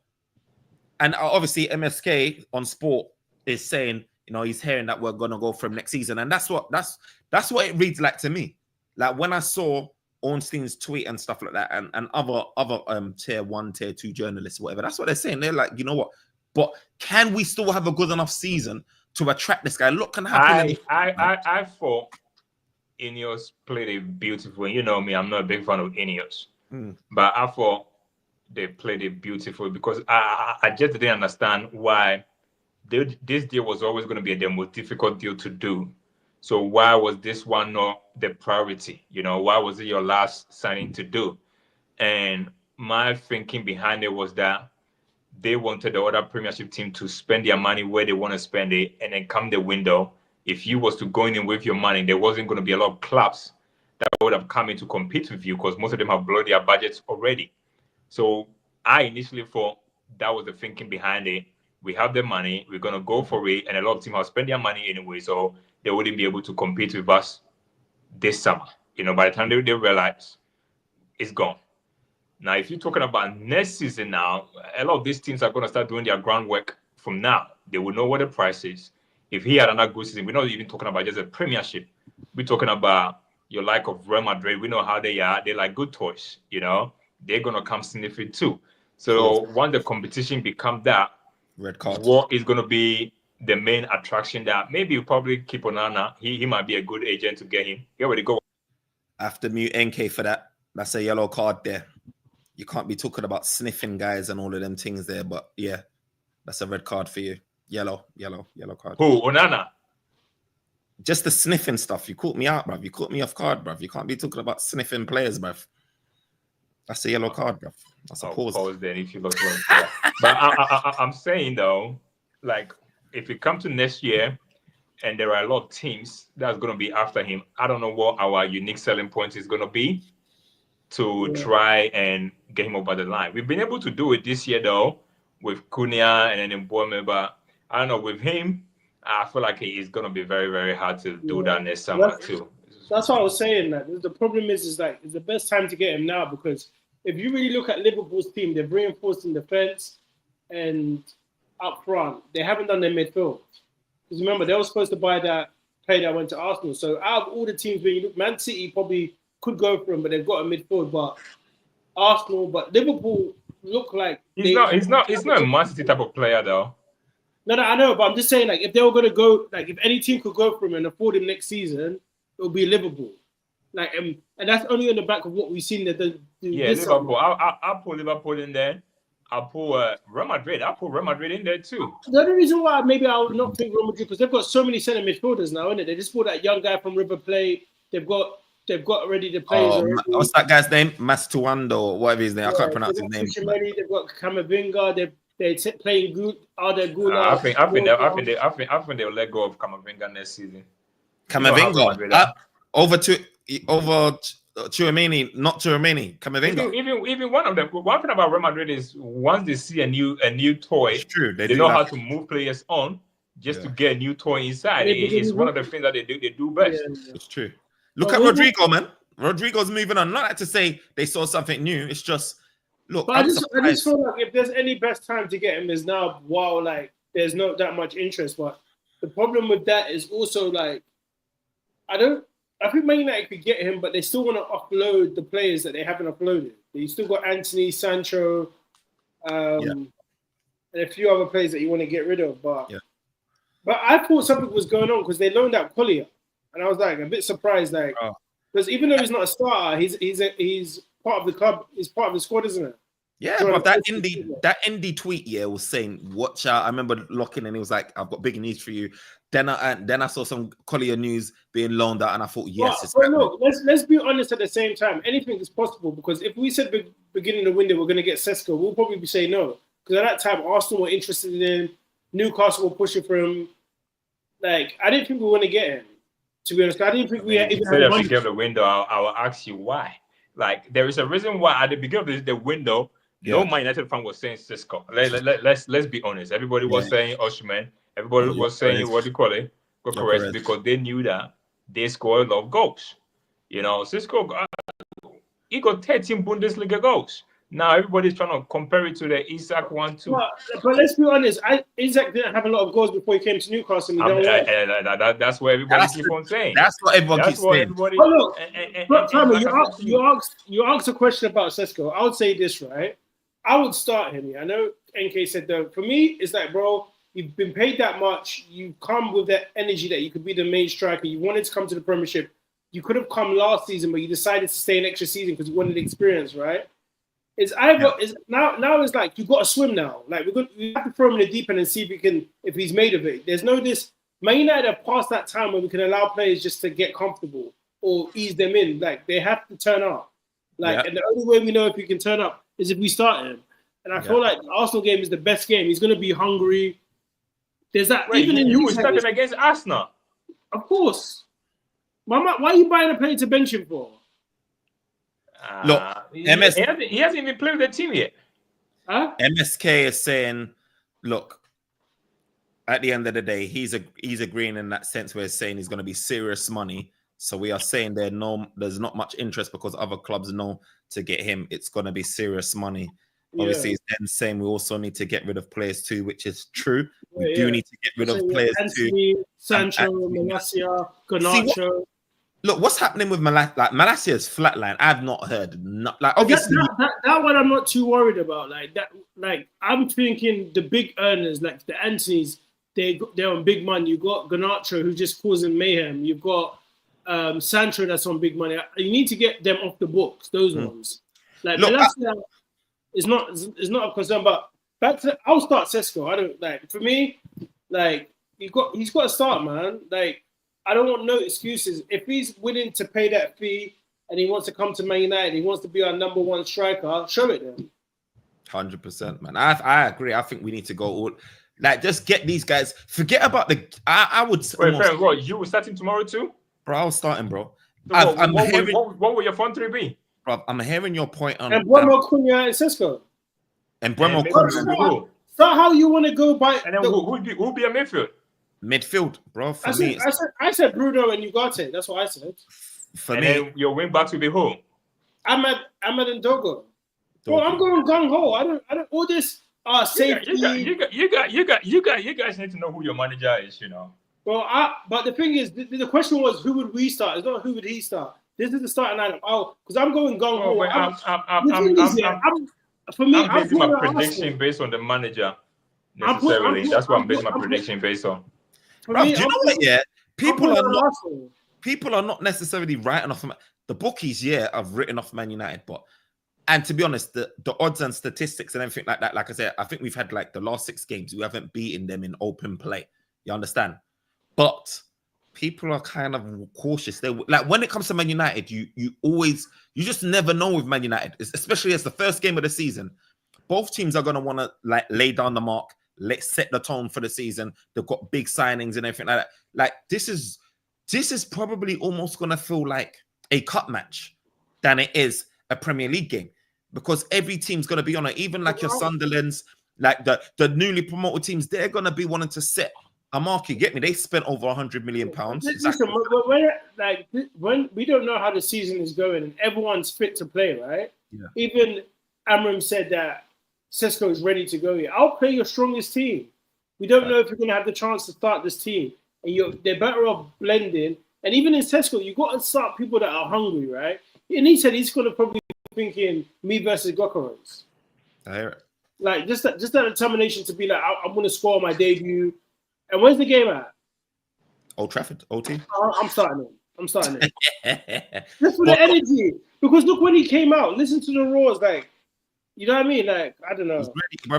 And obviously MSK on Sport is saying, he's hearing that we're gonna go from next season, and that's what it reads like to me. Like when I saw Ornstein's tweet and stuff like that, and other tier 1, tier 2 journalists, whatever, that's what they're saying. They're like, you know what? But can we still have a good enough season to attract this guy? Look, can happen. I thought Ineos played it beautiful. You know me, I'm not a big fan of Ineos, but I thought they played it beautiful, because I just didn't understand why this deal was always going to be the most difficult deal to do. So why was this one not the priority? Why was it your last signing to do? And my thinking behind it was that they wanted the other Premiership team to spend their money where they want to spend it, and then come the window, if you was to go in with your money, there wasn't going to be a lot of clubs that would have come in to compete with you, because most of them have blown their budgets already. So I initially thought that was the thinking behind it. We have the money, we're going to go for it, and a lot of teams have spent their money anyway, so they wouldn't be able to compete with us this summer. By the time they realize it's gone. Now, if you're talking about next season now, a lot of these teams are going to start doing their groundwork from now. They will know what the price is. If he had another good season, we're not even talking about just a Premiership. We're talking about your like of Real Madrid. We know how they are. They're like good toys, They're going to come sniffing too. So once the competition becomes that, red card, what is going to be the main attraction that maybe you probably keep Onana. He might be a good agent to get him. Get ready to go. I have to mute NK for that. That's a yellow card there. You can't be talking about sniffing guys and all of them things there, but yeah, that's a red card for you. Yellow card. Who? Onana? Just the sniffing stuff. You caught me out, bruv. You caught me off guard, bruv. You can't be talking about sniffing players, bruv. That's a yellow card, bruv. That's a pause. Pause then if you look like that. But I'm saying though, if it comes to next year and there are a lot of teams that's going to be after him, I don't know what our unique selling point is going to be to try and get him over the line. We've been able to do it this year though with Cunha and then Mbeumo, but I don't know, with him, I feel like it's gonna be very, very hard to do that next summer too. That's what I was saying. That the problem is like it's the best time to get him now because if you really look at Liverpool's team, they've reinforced in defence and up front. They haven't done their midfield. Because remember, they were supposed to buy that player that went to Arsenal. So out of all the teams, when you look, Man City probably could go for him, but they've got a midfield. But Arsenal, but Liverpool look like he's not a Man City type of player though. No, I know, but I'm just saying, like, if they were going to go, like, if any team could go for him and afford him next season, it would be Liverpool. Like, and that's only on the back of what we've seen that they do. Yeah, Liverpool. I'll put Liverpool in there. I'll put Real Madrid. I'll put Real Madrid in there too. The only reason why maybe I would not think Real Madrid because they've got so many centre midfielders now, isn't it? They just bought that young guy from River Plate. They've got already the players. What's that guy's name? Mastuando or whatever his name. I can't pronounce his name. They've got Camavinga. They're playing good. I think they'll let go of Camavinga next season. Camavinga over Tchouaméni, not Tchouaméni. Camavinga. Even one of them. One thing about Real Madrid is once they see a new toy, it's true. They know how to move players on just to get a new toy inside. It's one of the things that they do best. Yeah. It's true. Look at Rodrigo, man. Rodrigo's moving on. Not to say they saw something new. It's just look. But I just feel like if there's any best time to get him is now while like there's not that much interest. But the problem with that is also like I think Man United could get him, but they still want to offload the players that they haven't uploaded. You still got Anthony, Sancho, and a few other players that you want to get rid of. But I thought something was going on because they loaned out Collier, and I was like a bit surprised, like because even though he's not a starter, he's part of the club. He's part of the squad, isn't it? Yeah, but that indie tweet was saying, "Watch out!" I remember locking, and he was like, "I've got big news for you." Then I saw some Collier news being loaned out, and I thought, yes. But look, let's be honest. At the same time, anything is possible because if we said beginning of the window we're going to get Sesko, we'll probably be saying no because at that time Arsenal were interested in him, Newcastle were pushing for him. Like I didn't think we want to get him. To be honest, I didn't think we had even. Instead of beginning of the window, I will ask you why. Like there is a reason why at the beginning of the window. No Man United fan was saying Sesko. Let's be honest. Everybody was saying Osimhen. Everybody was saying what do you call it? Correct, because they knew that they scored a lot of goals. You know, Sesko he got 13 Bundesliga goals. Now everybody's trying to compare it to the Isak 1-2. But let's be honest, Isak didn't have a lot of goals before he came to Newcastle. That's what everybody keeps on saying. That's what everyone keeps saying. But look, you asked a question about Sesko. I would say this, right? I would start him. I know NK said that. For me, it's like, bro, you've been paid that much. You come with that energy that you could be the main striker. You wanted to come to the Premiership. You could have come last season, but you decided to stay an extra season because you wanted experience, right? It's either now it's like you got to swim now. Like we have to throw him in the deep end and see if he's made of it. There's no this. Man United have passed that time where we can allow players just to get comfortable or ease them in. Like they have to turn up. And the only way we know if he can turn up is if we start him. And I feel like the Arsenal game is the best game. He's going to be hungry. There's that. Wait, even you were starting against Arsenal. Of course. Mama, why are you buying a player to bench him for? Look, he hasn't even played with the team yet. Huh? MSK is saying, look, at the end of the day, he's agreeing in that sense where he's saying he's going to be serious money. So we are saying there's not much interest because other clubs know to get him. It's going to be serious money. Obviously, he's then saying we also need to get rid of players too, which is true. We do need to get rid of players Anthony, too. Sancho, Malacia, Garnacho. Look, what's happening with Malacia? Like Malacia's flatline. I've not heard. Obviously, that one I'm not too worried about. Like I'm thinking the big earners, like the Anthonys, they're on big money. You got Garnacho who's just causing mayhem. You've got Sancho that's on big money. You need to get them off the books. Those ones. Like Malacia is not a concern. But back to I'll start Sesko. I don't like for me. Like he's got to start, man. Like. I don't want no excuses. If he's willing to pay that fee and he wants to come to Man United, he wants to be our number one striker, show it then. 100%, man. I agree. I think we need to go all just get these guys. Forget about the. I would. Wait, what? You were starting tomorrow too, bro? I was starting, bro. So what will your front three be, bro? I'm hearing your point on. And Bremo, Cunha, and Sesko. And Bremo, Cunha. So how you want to go by? And then who'll be a midfield? Midfield, bro. For I me, said Bruno and Ugarte. That's what I said. for and me, then your wing backs will be who? Ahmed and Dogo. Bro, I'm going gung ho. I don't. All this safety. You guys need to know who your manager is. You know. Well, but the thing is, the question was who would we start? It's not who would he start. This is the starting lineup. Oh, because I'm going gung ho. I'm basing my prediction based on the manager. Necessarily, that's what I'm basing my prediction based on. Bro, do you know what? Yeah, people are not necessarily writing off the bookies. Yeah, have written off Man United, and to be honest, the odds and statistics and everything like that. Like I said, I think we've had like the last 6 games we haven't beaten them in open play. You understand? But people are kind of cautious. They like when it comes to Man United, you just never know with Man United, especially as the first game of the season. Both teams are going to want to like lay down the mark. Let's set the tone for the season. They've got big signings and everything like that. Like this is probably almost gonna feel like a cup match than it is a Premier League game because every team's gonna be on it. Even like your Sunderlands, like the newly promoted teams, they're gonna be wanting to set a mark. You get me? They spent over £100 million. Listen, when we don't know how the season is going and everyone's fit to play, right? Yeah. Even Amram said that Sesko is ready to go here. I'll play your strongest team. We don't know if you're going to have the chance to start this team. And they're better off blending. And even in Sesko, you've got to start people that are hungry, right? And he said he's going to probably be thinking me versus Gokaros. I hear it. Like, just that determination to be like, I'm going to score my debut. And where's the game at? Old Trafford, OT. I'm starting it. Just for the energy. Because look, when he came out, listen to the roars, like, you know what I mean? Like, I don't know.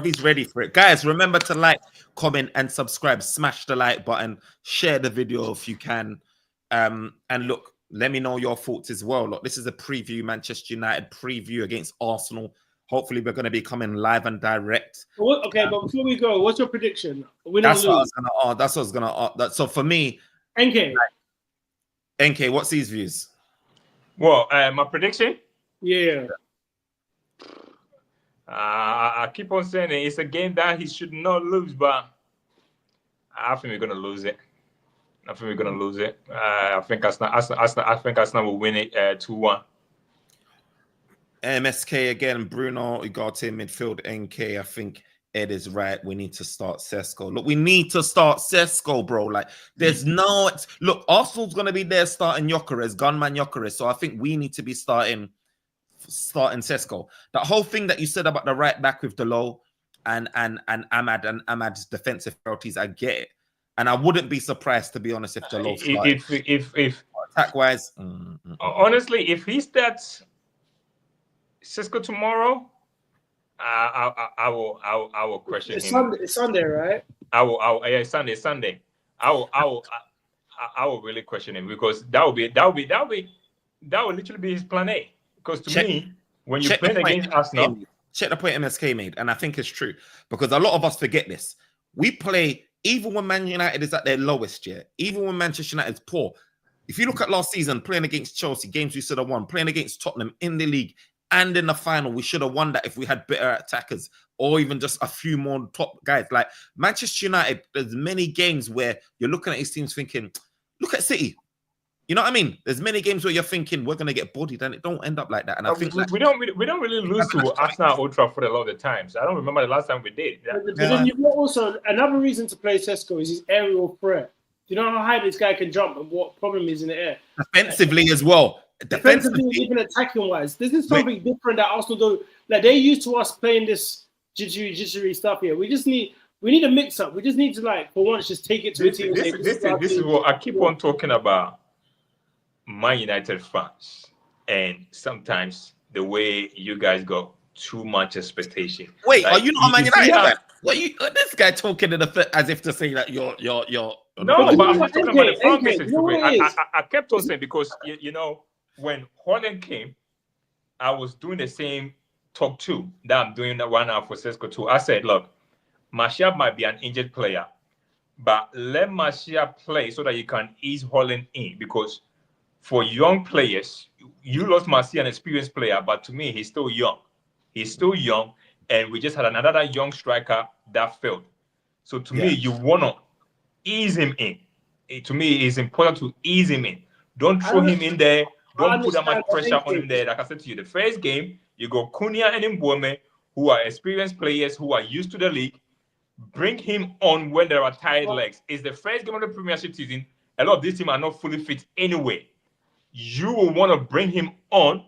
He's ready for it. Guys, remember to like, comment, and subscribe. Smash the like button. Share the video if you can. And look, let me know your thoughts as well. Look, this is a preview, Manchester United preview against Arsenal. Hopefully, we're going to be coming live and direct. Okay, but before we go, what's your prediction? That's what I was going to ask. So for me, NK, what's his views? Well, my prediction? Yeah. I keep on saying it's a game that he should not lose, but I think we're gonna lose it. I think Arsenal will win it 2-1. MSK again, Bruno, Ugarte, midfield, NK. I think Ed is right. We need to start Sesko. Look, we need to start Sesko, bro. Like, there's no... Look, Arsenal's going to be there starting Gyökeres, gunman Gyökeres. So I think we need to be starting Sesko. That whole thing that you said about the right back with Delo and Ahmad's defensive frailties, I get it. And I wouldn't be surprised, to be honest, if Delo started. If attack-wise... Honestly, if he starts Sesko tomorrow... I will question him. It's Sunday, right? Yeah, Sunday. I will really question him because that will literally be his plan A. Because to me, when you play against Arsenal, check the point MSK made, and I think it's true because a lot of us forget this. We play even when Man United is at their lowest, even when Manchester United is poor. If you look at last season, playing against Chelsea, games we should have won, playing against Tottenham in the league. And in the final, we should have won that if we had better attackers or even just a few more top guys. Like Manchester United, there's many games where you're looking at his teams thinking, look at City. You know what I mean? There's many games where you're thinking we're going to get bodied and it don't end up like that. And I think we don't really lose to Arsenal at Old Trafford a lot of the times. I don't remember the last time we did. But then you've got also another reason to play Sesko is his aerial threat. Do you know how high this guy can jump and what problem is in the air? Defensively as well. Defensively, even attacking wise, this is something different that Arsenal do. Like they're used to us playing this jittery stuff here. We need a mix up. We just need to for once just take it to a team. This is what I keep on talking about. Man United fans, and sometimes the way you guys got too much expectation. Wait, are you not a Man United fan? What this guy talking as if to say that you're. No, but I'm not talking about the front message. I kept on saying because you know. When Holland came, I was doing the same talk too that I'm doing right now for Sesko too. I said, look, Martial might be an injured player, but let Martial play so that you can ease Holland in because for young players, you lost Martial, an experienced player, but to me, he's still young. And we just had another young striker that failed. So to me, you want to ease him in. To me, it's important to ease him in. Don't throw him in there. Don't put that much pressure on him there. Like I said to you, the first game, you go Cunha and Mbeumo, who are experienced players who are used to the league. Bring him on when there are tired legs. It's the first game of the Premiership season. A lot of these teams are not fully fit anyway. You will want to bring him on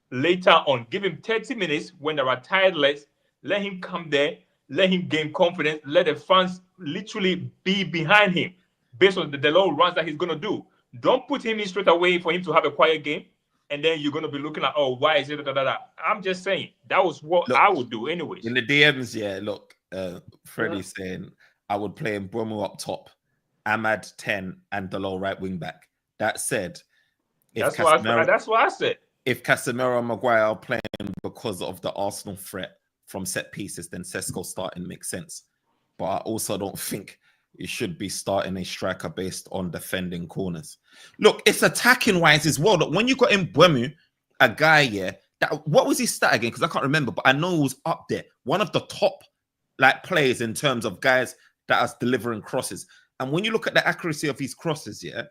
later on. Give him 30 minutes when there are tired legs. Let him come there. Let him gain confidence. Let the fans literally be behind him based on the little runs that he's going to do. Don't put him in straight away for him to have a quiet game. And then you're going to be looking at, oh, why is it? I'm just saying, that was what I would do anyways. In the DMs, yeah, look, Freddie's saying, I would play Mbeumo up top, Ahmad 10, and the low right wing back. That said, that's what I said. If Casemiro and Maguire are playing because of the Arsenal threat from set pieces, then Sesko starting makes sense. But I also don't think you should be starting a striker based on defending corners. Look, it's attacking wise as well. Look, when you got in Mbeumo, a guy, yeah, that, what was his stat again? Because I can't remember, but I know he was up there. One of the top players in terms of guys that are delivering crosses. And when you look at the accuracy of his crosses, yeah,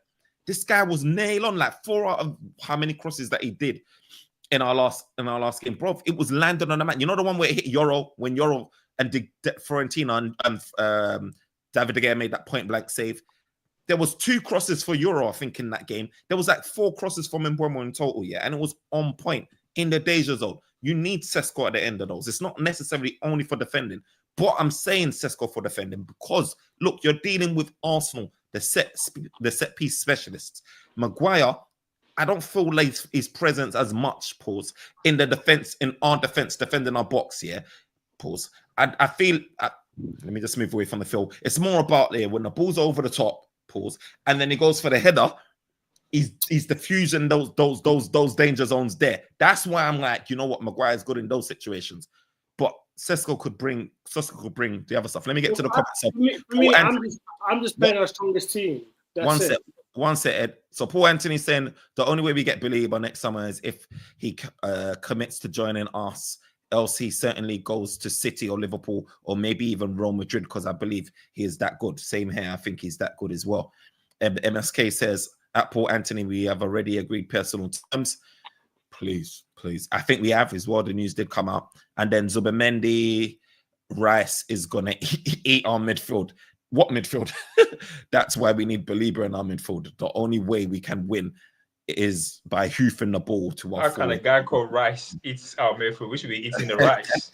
this guy was nail on 4 out of how many crosses that he did in our last game, bro. It was landed on the man. You know the one where it hit Euro when Euro and Fiorentina and David De Gea made that point blank save. There was 2 crosses for Euro, I think, in that game. There was 4 crosses from Mbeumo in total, yeah, and it was on point in the danger zone. You need Sesko at the end of those. It's not necessarily only for defending, but I'm saying Sesko for defending because look, you're dealing with Arsenal, the set piece specialists. Maguire, I don't feel like his presence as much, pause, in the defense, in our defense, defending our box, yeah, pause. I feel, let me just move away from the field. It's more about there when the ball's over the top, pause, and then he goes for the header. He's diffusing those danger zones there. That's why I'm like, you know what, Maguire's good in those situations, but Sesko could bring the other stuff. Let me get to the comments. For me, I'm just playing our strongest team. One set, Ed. So Paul Anthony saying the only way we get Belieber next summer is if he commits to joining us. Else he certainly goes to City or Liverpool or maybe even Real Madrid because I believe he is that good. Same here. I think he's that good as well. MSK says, at Paul Anthony, we have already agreed personal terms. Please. I think we have as well. The news did come out. And then Zubimendi, Rice is going to eat our midfield. What midfield? That's why we need Belieber in our midfield. The only way we can win is by hoofing the ball to our How can a guy called Rice eats our midfield? We should be eating the rice.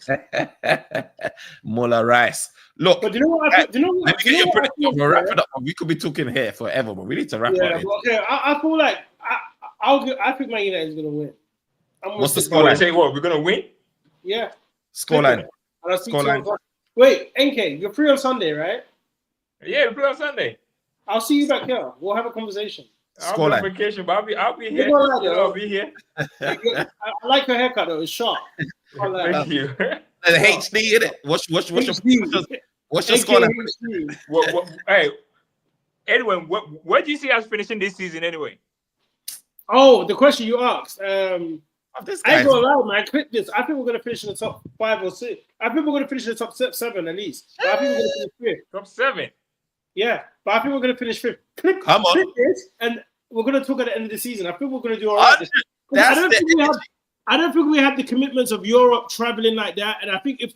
Muller Rice. Look, but do you know what? Let me get your prediction. We'll wrap it up. We could be talking here forever, but we need to wrap up. Okay, I feel like I think Man United is going to win. What's the scoreline? Say what? We're going to win? Yeah. Scoreline. Wait, NK, you're free on Sunday, right? Yeah, we play on Sunday. I'll see you back here. We'll have a conversation. I'll be on vacation, but I'll be here. I'll be here. I like your haircut though. It's sharp. Thank you. The HD in it. What's your scoreline? Hey, anyway, where do you see us finishing this season anyway? Oh, the question you asked. I ain't gonna lie, man. Click this. I think we're gonna finish in the top 5 or 6. I think we're gonna finish in the top 7 at least. But I think we're gonna finish 5th. Top 7. Yeah, but I think we're gonna finish 5th. Click this, and we're gonna talk at the end of the season. I think we're gonna do all right. I don't think we have the commitments of Europe traveling like that. And I think if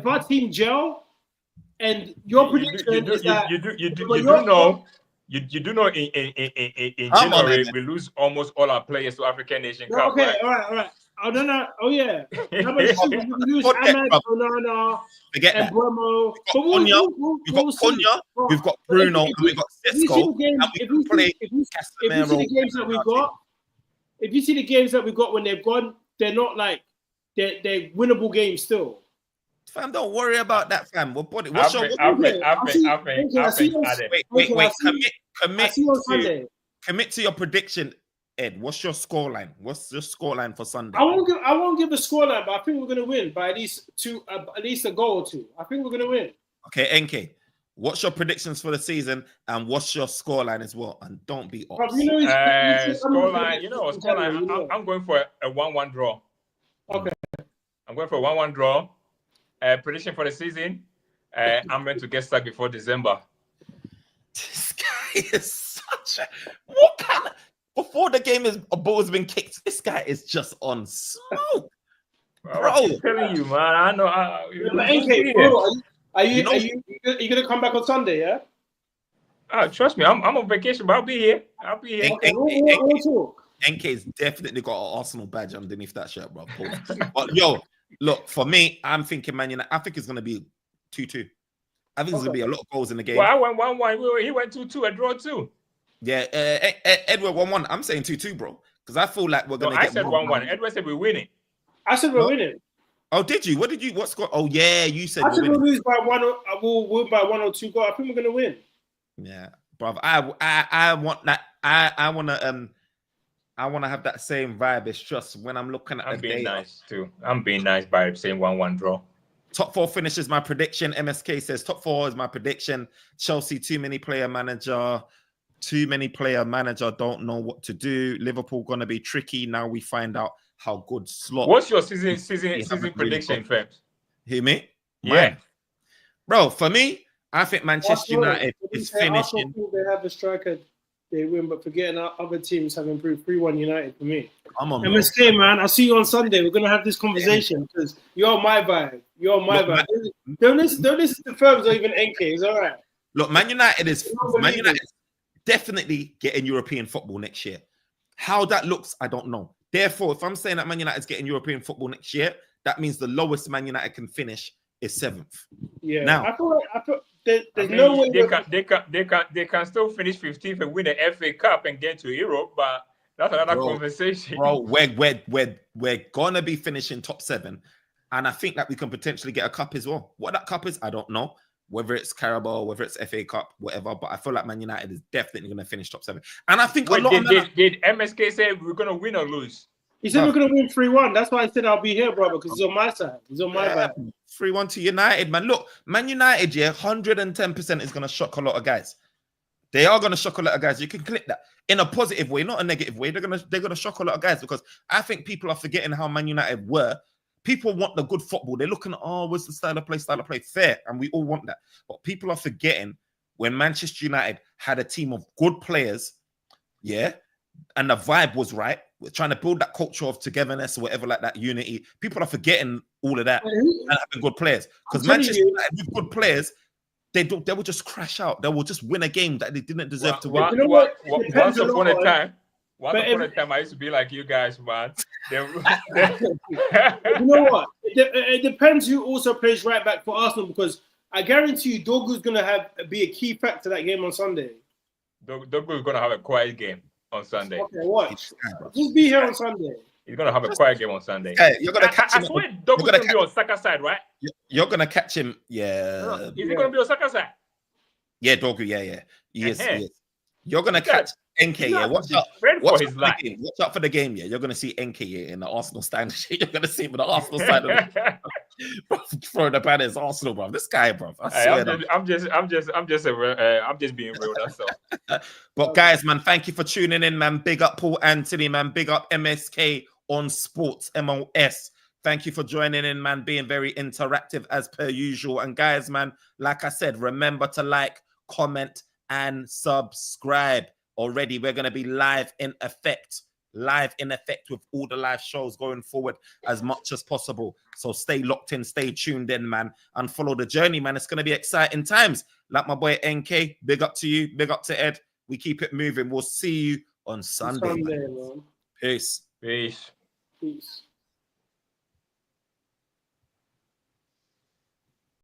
our team gel, and your prediction is that you do know in January we lose almost all our players to African Nation Cup. Okay, right? all right. Oh no! Oh yeah. We lose Ahmad, Onana, and Mbeumo. We've got Bruno, and we've got Sesko. If you see the games that we got when they've gone, they're not like they're winnable games still. Fam, don't worry about that, fam. Commit to your prediction, Ed. What's your scoreline? What's your scoreline for Sunday? I won't give a scoreline, but I think we're gonna win by at least a goal or 2. I think we're gonna win. Okay, NK. What's your predictions for the season and what's your scoreline as well? And don't be off. Scoreline. I'm going for a 1-1 draw. Okay. I'm going for a 1-1 draw. Prediction for the season. I'm going to get stuck before December. This guy is such a what kind of before the game is a ball has been kicked. This guy is just on smoke, bro. I'm telling you, man. I know. But NK, bro, are you gonna come back on Sunday? Yeah. Trust me, I'm on vacation, but I'll be here. Okay, we'll talk. NK's definitely got an Arsenal badge underneath that shirt, bro. But yo, look, for me, I'm thinking Man United. I think it's gonna be 2-2. I think there's gonna be a lot of goals in the game. Well, I went 1-1. He went 2-2, a draw 2. Yeah, Edward 1-1. I'm saying 2-2, bro, because I feel like we're gonna get. I said 1-1. Edward said we're winning. I said we're winning. Oh, did you? What did you? What score? Oh, yeah, you said. I said we'll lose by one. We'll win by 1 or 2 goals. I think we're gonna win. Yeah, bro. I want that. I want to have that same vibe. It's just when I'm looking at I'm being nice too. I'm being nice by saying 1-1 draw. Top 4 finishes my prediction. MSK says top 4 is my prediction. Chelsea, too many player manager. Don't know what to do. Liverpool gonna be tricky. Now we find out how good Slot. What's your season prediction, Fems? Hear me? Yeah, mine. Bro. For me, I think Manchester United is finishing. They have a striker. They win, but forgetting our other teams have improved. 3-1 United for me. I'm on MSK, man. I'll see you on Sunday. We're gonna have this conversation because you're my vibe. You're my vibe. Don't listen to Firms or even NK. It's all right. Look, Man United is definitely getting European football next year. How that looks, I don't know. Therefore, if I'm saying that Man United is getting European football next year, that means the lowest Man United can finish is 7th. Yeah. Now, I feel there's no way they can still finish 15th and win the FA Cup and get to Europe, but that's another conversation. Bro, we're gonna be finishing top 7, and I think that we can potentially get a cup as well. What that cup is, I don't know. Whether it's Carabao, whether it's FA Cup, whatever, but I feel like Man United is definitely going to finish top 7. And I think did MSK say we're going to win or lose? He said we're going to win 3-1. That's why I said I'll be here, brother, because he's on my side. He's on my side. 3-1 to United, man. Look, Man United, 110% is going to shock a lot of guys. They are going to shock a lot of guys. You can click that in a positive way, not a negative way. They're going to shock a lot of guys because I think people are forgetting how Man United were. People want the good football. They're looking at, what's the style of play? Fair. And we all want that. But people are forgetting when Manchester United had a team of good players, and the vibe was right. We're trying to build that culture of togetherness or whatever, like that, unity. People are forgetting all of that and having good players. Because Manchester United with good players, they will just crash out. They will just win a game that they didn't deserve to win. You know what? Once upon a time, I used to be like you guys, man. You know what? It depends who also plays right back for Arsenal because I guarantee you Dorgu's going to be a key factor that game on Sunday. Dorgu's going to have a quiet game on Sunday. Okay, watch. Just be here on Sunday. He's going to have a quiet game on Sunday. Hey, you're going to catch him. I swear Dorgu's going to be on Saka's side, right? You're going to catch him. Yeah. Is he going to be on Saka's side? Yeah, Dorgu. Yeah. Yes. You're going to catch NK, watch out. Watch out for the game, You're going to see NK in the Arsenal stand. You're going to see him in the Arsenal side of it. Throwing the banners, Arsenal, bro. This guy, bro. I'm just being real. That's all. But guys, man, thank you for tuning in, man. Big up Paul Anthony, man. Big up MSK on Sports MOS. Thank you for joining in, man. Being very interactive as per usual. And guys, man, like I said, remember to like, comment, and subscribe. Already, we're going to be live in effect with all the live shows going forward as much as possible. So stay locked in, stay tuned in, man, and follow the journey, man. It's going to be exciting times. Like my boy NK, big up to you, big up to Ed. We keep it moving. We'll see you on Sunday, man. Man. Peace. Peace. Peace.